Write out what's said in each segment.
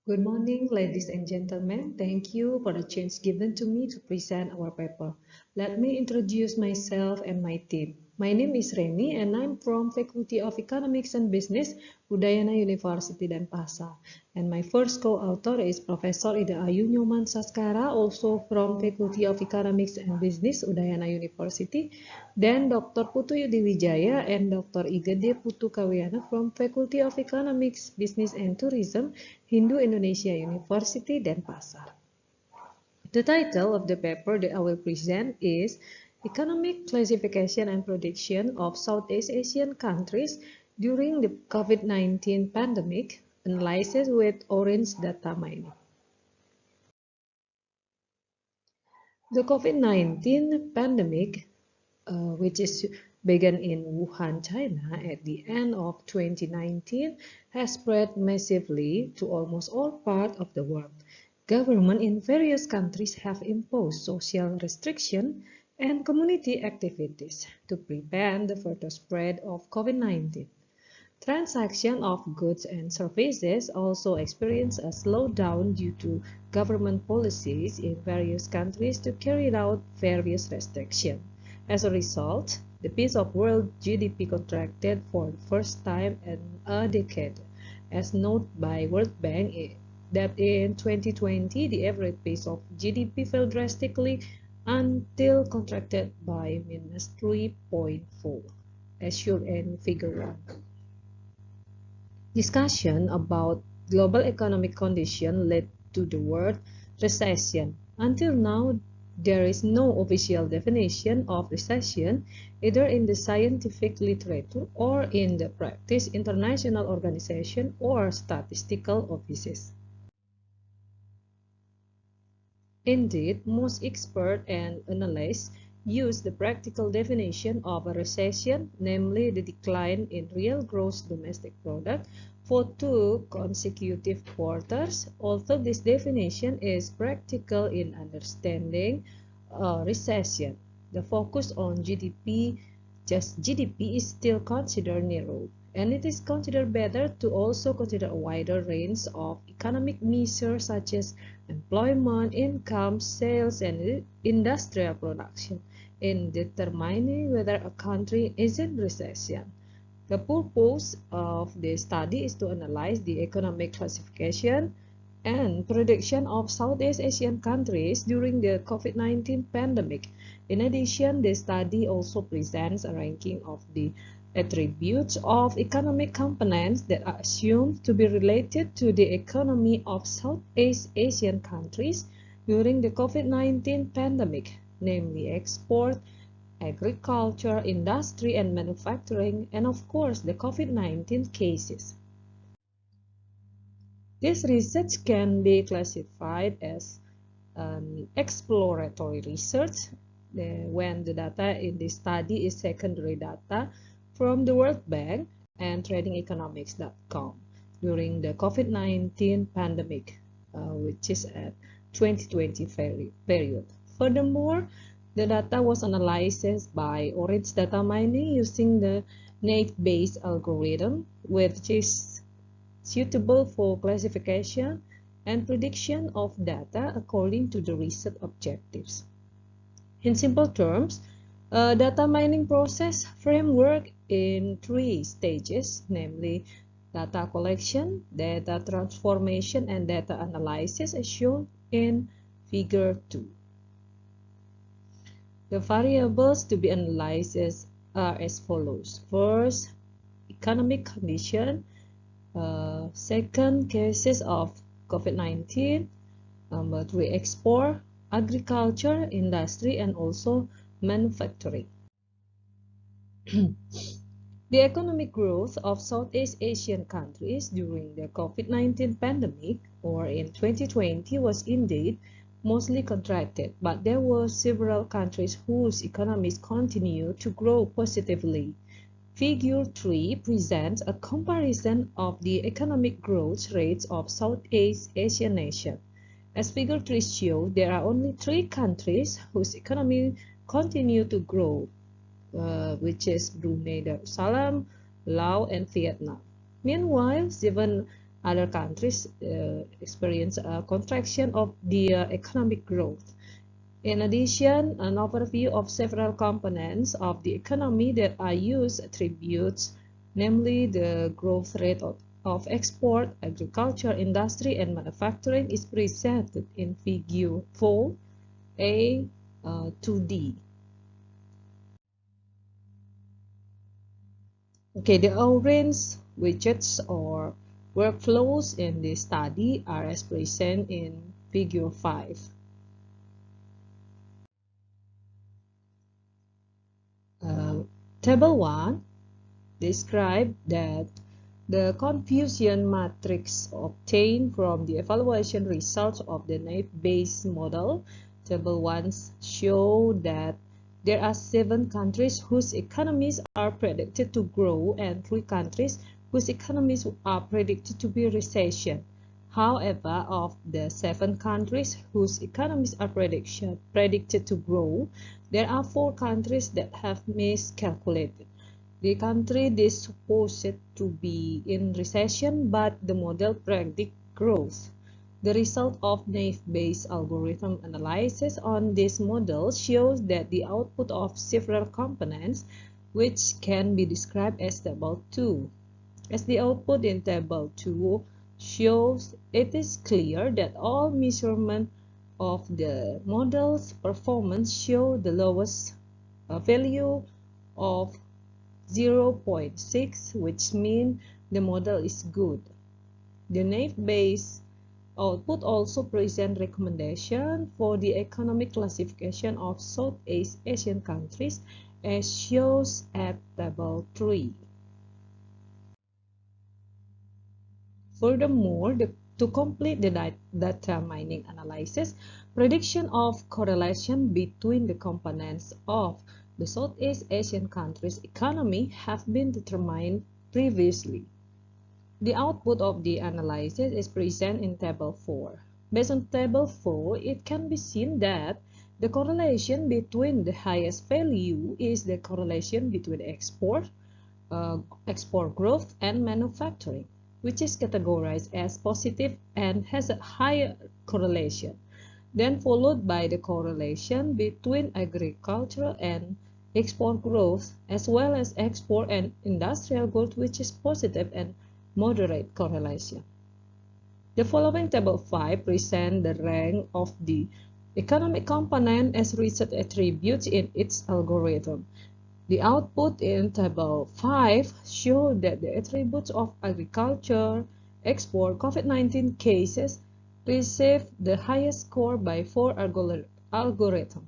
Good morning, ladies and gentlemen. Thank you for the chance given to me to present our paper. Let me introduce myself and my team. My name is Reni and I'm from Faculty of Economics and Business, Udayana University Denpasar. And my first co-author is Professor Ida Ayu Nyoman Saskara, also from Faculty of Economics and Business, Udayana University. Then Dr. Putu Yudi Wijaya and Dr. Igede Putu Kawiana from Faculty of Economics, Business and Tourism, Hindu Indonesia University, Denpasar. The title of the paper that I will present is Economic Classification and Prediction of Southeast Asian Countries During the COVID-19 Pandemic, Analysis with Orange Data Mining. The COVID-19 pandemic, which is began in Wuhan, China at the end of 2019, has spread massively to almost all parts of the world. Governments in various countries have imposed social restrictions and community activities to prevent the further spread of COVID-19. Transaction of goods and services also experienced a slowdown due to government policies in various countries to carry out various restrictions. As a result, the pace of world GDP contracted for the first time in a decade, as noted by World Bank that in 2020 the average pace of GDP fell drastically until contracted by -3.4, as shown in Figure 1. Discussion about global economic condition led to the word recession. Until now, there is no official definition of recession either in the scientific literature or in the practice international organization or statistical offices. Indeed, most experts and analysts use the practical definition of a recession, namely the decline in real gross domestic product for 2 consecutive quarters. Although this definition is practical in understanding a recession, the focus on just GDP is still considered narrow, and it is considered better to also consider a wider range of economic measures such as employment, income, sales, and industrial production in determining whether a country is in recession. The purpose of this study is to analyze the economic classification and prediction of Southeast Asian countries during the COVID-19 pandemic. In addition, the study also presents a ranking of the attributes of economic components that are assumed to be related to the economy of Southeast Asian countries during the COVID-19 pandemic, namely export, agriculture, industry and manufacturing, and of course the COVID-19 cases. This research can be classified as exploratory research when the data in this study is secondary data from the World Bank and tradingeconomics.com during the COVID-19 pandemic, which is at 2020 period. Furthermore, the data was analyzed by Orange Data Mining using the net-based algorithm, which is suitable for classification and prediction of data according to the research objectives. In simple terms, a data mining process framework in 3 stages, namely data collection, data transformation, and data analysis as shown in Figure 2. The variables to be analyzed are as follows. First, economic condition. Second, cases of COVID-19. Number 3, export, agriculture, industry, and also manufacturing. The economic growth of Southeast Asian countries during the COVID-19 pandemic or in 2020 was indeed mostly contracted, but there were several countries whose economies continued to grow positively. Figure 3 presents a comparison of the economic growth rates of Southeast Asian nations. As Figure 3 shows, there are only 3 countries whose economy continue to grow, which is Brunei Darussalam, Laos, and Vietnam. Meanwhile, Other countries experience a contraction of their economic growth. In addition, an overview of several components of the economy that are used attributes, namely the growth rate of export, agriculture, industry, and manufacturing, is presented in Figure 4A to D. Okay, the orange widgets or workflows in this study are as present in Figure 5. Table 1 describes that the confusion matrix obtained from the evaluation results of the naive-Bayes model. Table 1 shows that there are 7 countries whose economies are predicted to grow and 3 countries whose economies are predicted to be recession. However, of the 7 countries whose economies are predicted to grow, there are 4 countries that have miscalculated. The country is supposed to be in recession, but the model predicts growth. The result of naive-Bayes algorithm analysis on this model shows that the output of several components, which can be described as Table 2. As the output in Table 2 shows, it is clear that all measurements of the model's performance show the lowest value of 0.6, which means the model is good. The naive-Bayes output also presents recommendations for the economic classification of Southeast Asian countries as shown at Table 3. Furthermore, to complete the data mining analysis, prediction of correlation between the components of the Southeast Asian countries' economy have been determined previously. The output of the analysis is present in Table 4. Based on Table 4, it can be seen that the correlation between the highest value is the correlation between export growth, and manufacturing, which is categorized as positive and has a higher correlation, then followed by the correlation between agricultural and export growth, as well as export and industrial growth, which is positive and moderate correlation. The following Table 5 presents the rank of the economic component as research attributes in its algorithm. The output in Table 5 shows that the attributes of agriculture, export, COVID-19 cases receive the highest score by 4 algorithms,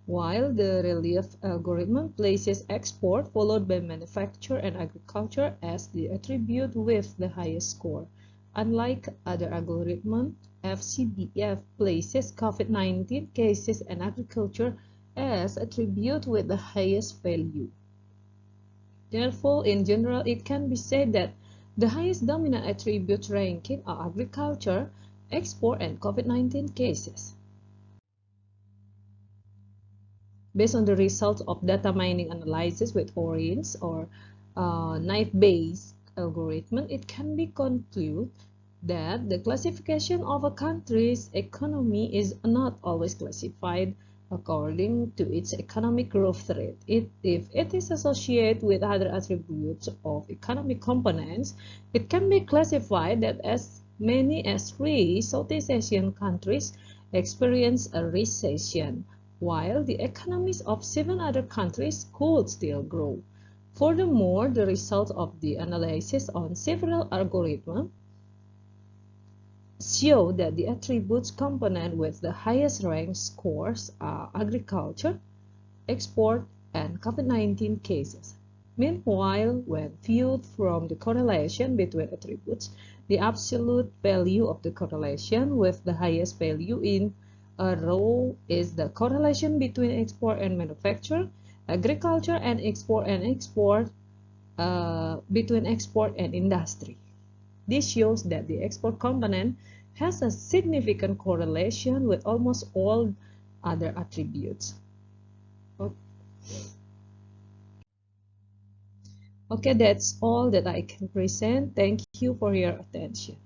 while the relief algorithm places export followed by manufacture and agriculture as the attribute with the highest score. Unlike other algorithms, FCDF places COVID-19 cases and agriculture as attribute with the highest value. Therefore, in general, it can be said that the highest dominant attribute ranking are agriculture, export, and COVID-19 cases. Based on the results of data mining analysis with orange or naive-Bayes algorithm, it can be concluded that the classification of a country's economy is not always classified according to its economic growth rate. If it is associated with other attributes of economic components, it can be classified that as many as 3 Southeast Asian countries experience a recession, while the economies of 7 other countries could still grow. Furthermore, the results of the analysis on several algorithms show that the attributes component with the highest rank scores are agriculture, export, and COVID-19 cases. Meanwhile, when viewed from the correlation between attributes, the absolute value of the correlation with the highest value in a row is the correlation between export and manufacture, agriculture and export, between export and industry. This shows that the export component has a significant correlation with almost all other attributes. Okay, that's all that I can present. Thank you for your attention.